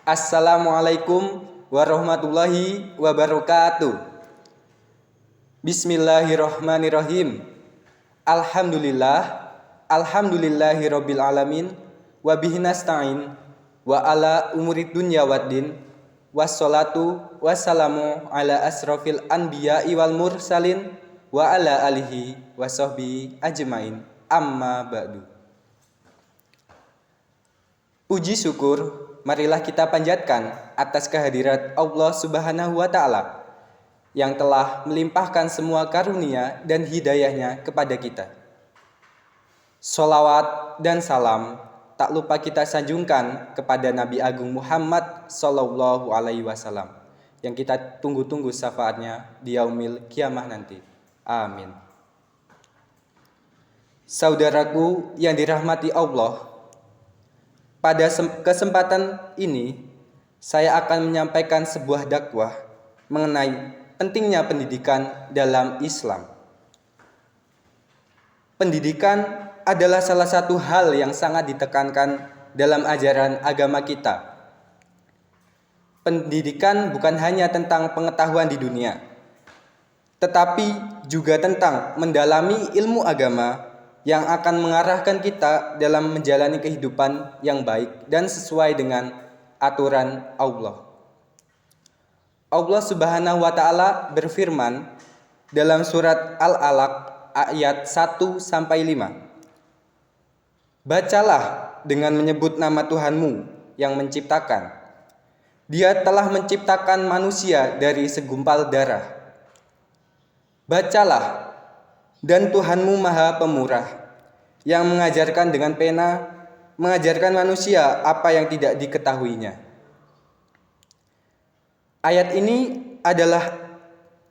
Assalamualaikum warahmatullahi wabarakatuh. Bismillahirrahmanirrahim. Alhamdulillahirabbil alamin wa bihi nasta'in wa ala umurid dunya waddin wassalatu wassalamu ala asrofil anbiya'i wal mursalin wa ala alihi wa sahbihi ajmain amma ba'du. Puji syukur marilah kita panjatkan atas kehadirat Allah Subhanahu wa Ta'ala yang telah melimpahkan semua karunia dan hidayahnya kepada kita. Sholawat dan salam tak lupa kita sanjungkan kepada Nabi Agung Muhammad Sallallahu Alaihi Wasallam yang kita tunggu-tunggu syafaatnya di yaumil kiamah nanti. Amin. Saudaraku yang dirahmati Allah, pada kesempatan ini, saya akan menyampaikan sebuah dakwah mengenai pentingnya pendidikan dalam Islam. Pendidikan adalah salah satu hal yang sangat ditekankan dalam ajaran agama kita. Pendidikan bukan hanya tentang pengetahuan di dunia, tetapi juga tentang mendalami ilmu agama yang akan mengarahkan kita dalam menjalani kehidupan yang baik dan sesuai dengan aturan Allah. Allah Subhanahu wa Ta'ala berfirman dalam surat Al-Alaq ayat 1-5. Bacalah dengan menyebut nama Tuhanmu yang menciptakan. Dia telah menciptakan manusia dari segumpal darah. Bacalah, dan Tuhanmu Maha Pemurah, yang mengajarkan dengan pena, mengajarkan manusia apa yang tidak diketahuinya. Ayat ini adalah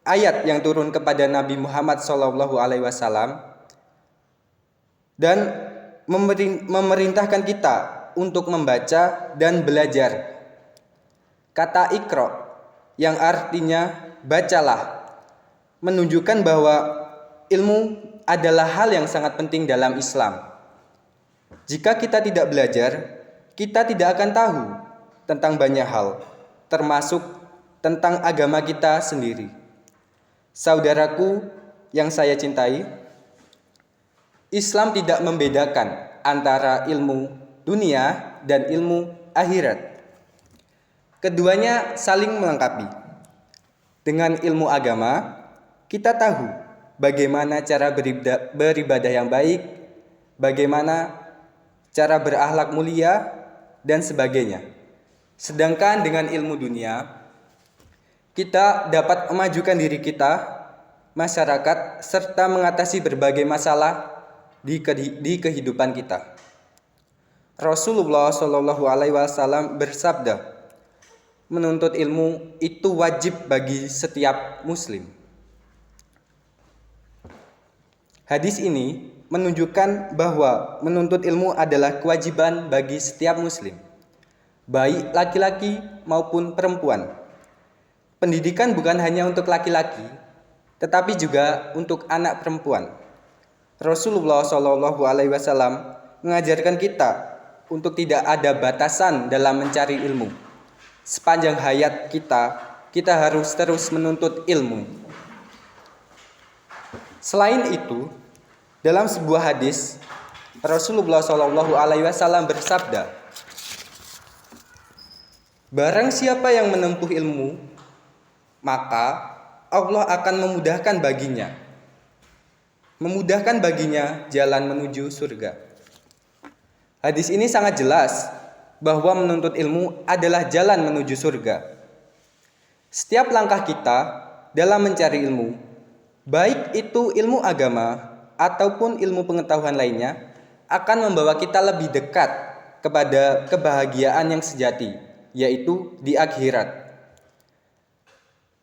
ayat yang turun kepada Nabi Muhammad SAW dan memerintahkan kita untuk membaca dan belajar. Kata Iqra yang artinya bacalah menunjukkan bahwa ilmu adalah hal yang sangat penting dalam Islam. Jika kita tidak belajar, kita tidak akan tahu tentang banyak hal, termasuk tentang agama kita sendiri. Saudaraku yang saya cintai, Islam tidak membedakan antara ilmu dunia dan ilmu akhirat. Keduanya saling melengkapi. Dengan ilmu agama, kita tahu bagaimana cara beribadah yang baik, bagaimana cara berakhlak mulia, dan sebagainya. Sedangkan dengan ilmu dunia, kita dapat memajukan diri kita, masyarakat, serta mengatasi berbagai masalah di kehidupan kita. Rasulullah SAW bersabda, menuntut ilmu itu wajib bagi setiap muslim. Hadis ini menunjukkan bahwa menuntut ilmu adalah kewajiban bagi setiap muslim, baik laki-laki maupun perempuan. Pendidikan bukan hanya untuk laki-laki, tetapi juga untuk anak perempuan. Rasulullah SAW mengajarkan kita untuk tidak ada batasan dalam mencari ilmu. Sepanjang hayat kita harus terus menuntut ilmu. Selain itu, dalam sebuah hadis, Rasulullah SAW bersabda, barang siapa yang menempuh ilmu, maka Allah akan memudahkan baginya jalan menuju surga. Hadis ini sangat jelas bahwa menuntut ilmu adalah jalan menuju surga. Setiap langkah kita dalam mencari ilmu, baik itu ilmu agama ataupun ilmu pengetahuan lainnya, akan membawa kita lebih dekat kepada kebahagiaan yang sejati, yaitu di akhirat.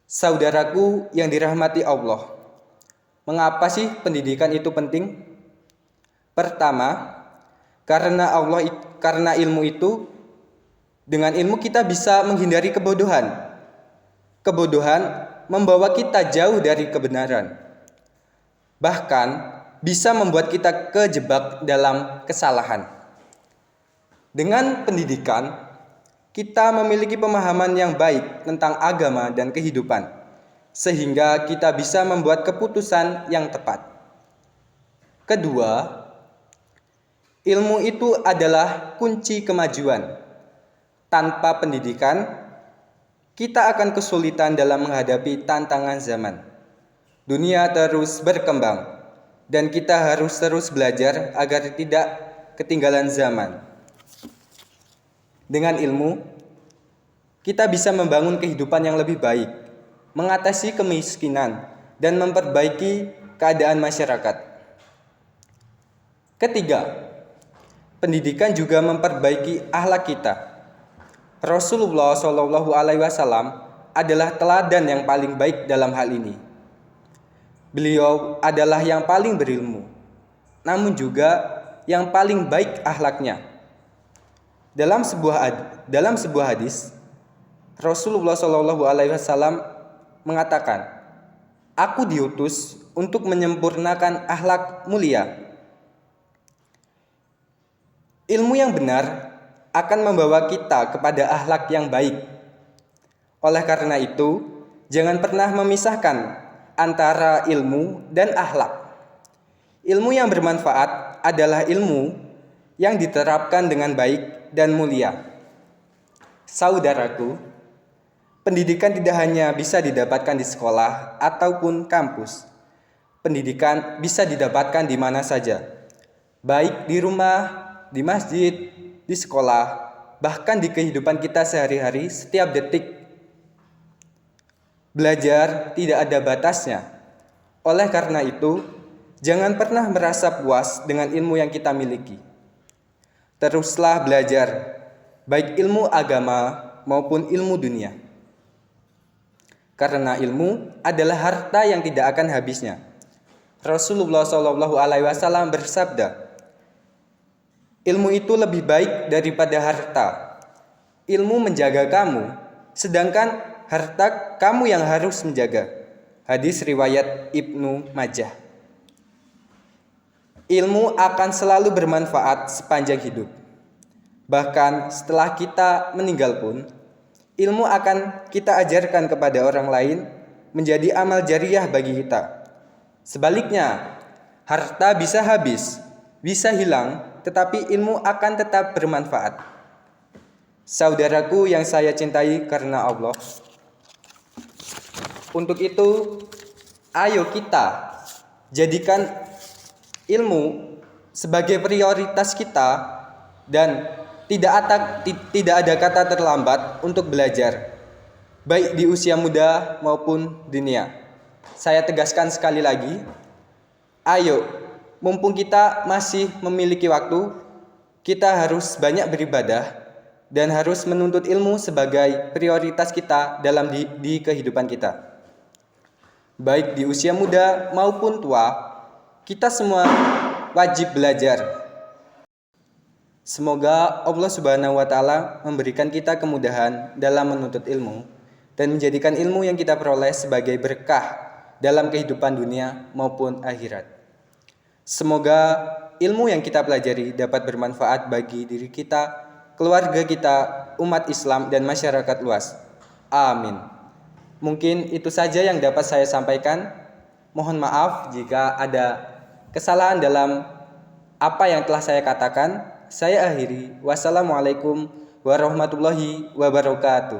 Saudaraku yang dirahmati Allah, mengapa sih pendidikan itu penting? Pertama, karena ilmu itu, dengan ilmu kita bisa menghindari kebodohan. Kebodohan membawa kita jauh dari kebenaran. Bahkan bisa membuat kita kejebak dalam kesalahan. Dengan pendidikan, kita memiliki pemahaman yang baik tentang agama dan kehidupan, sehingga kita bisa membuat keputusan yang tepat. Kedua, ilmu itu adalah kunci kemajuan. Tanpa pendidikan, kita akan kesulitan dalam menghadapi tantangan zaman. Dunia terus berkembang, dan kita harus terus belajar agar tidak ketinggalan zaman. Dengan ilmu, kita bisa membangun kehidupan yang lebih baik, mengatasi kemiskinan, dan memperbaiki keadaan masyarakat. Ketiga, pendidikan juga memperbaiki akhlak kita. Rasulullah SAW adalah teladan yang paling baik dalam hal ini. Beliau adalah yang paling berilmu, namun juga yang paling baik akhlaknya. Dalam sebuah hadis, Rasulullah SAW mengatakan, "Aku diutus untuk menyempurnakan akhlak mulia." Ilmu yang benar akan membawa kita kepada akhlak yang baik. Oleh karena itu, jangan pernah memisahkan antara ilmu dan akhlak. Ilmu yang bermanfaat adalah ilmu yang diterapkan dengan baik dan mulia. Saudaraku, pendidikan tidak hanya bisa didapatkan di sekolah ataupun kampus. Pendidikan bisa didapatkan di mana saja, baik di rumah, di masjid, di sekolah, bahkan di kehidupan kita sehari-hari setiap detik. Belajar tidak ada batasnya. Oleh karena itu, jangan pernah merasa puas dengan ilmu yang kita miliki. Teruslah belajar, baik ilmu agama maupun ilmu dunia. Karena ilmu adalah harta yang tidak akan habisnya. Rasulullah SAW bersabda, "Ilmu itu lebih baik daripada harta. Ilmu menjaga kamu, sedangkan harta kamu yang harus menjaga." Hadis riwayat Ibnu Majah. Ilmu akan selalu bermanfaat sepanjang hidup. Bahkan setelah kita meninggal pun, ilmu akan kita ajarkan kepada orang lain menjadi amal jariah bagi kita. Sebaliknya, harta bisa habis, bisa hilang, tetapi ilmu akan tetap bermanfaat. Saudaraku yang saya cintai karena Allah, untuk itu, ayo kita jadikan ilmu sebagai prioritas kita dan tidak ada kata terlambat untuk belajar, baik di usia muda maupun dunia. Saya tegaskan sekali lagi, ayo, mumpung kita masih memiliki waktu, kita harus banyak beribadah dan harus menuntut ilmu sebagai prioritas kita dalam di kehidupan kita. Baik di usia muda maupun tua, kita semua wajib belajar. Semoga Allah Subhanahu wa Ta'ala memberikan kita kemudahan dalam menuntut ilmu dan menjadikan ilmu yang kita peroleh sebagai berkah dalam kehidupan dunia maupun akhirat. Semoga ilmu yang kita pelajari dapat bermanfaat bagi diri kita, keluarga kita, umat Islam, dan masyarakat luas. Amin. Mungkin itu saja yang dapat saya sampaikan. Mohon maaf jika ada kesalahan dalam apa yang telah saya katakan. Saya akhiri. Wassalamualaikum warahmatullahi wabarakatuh.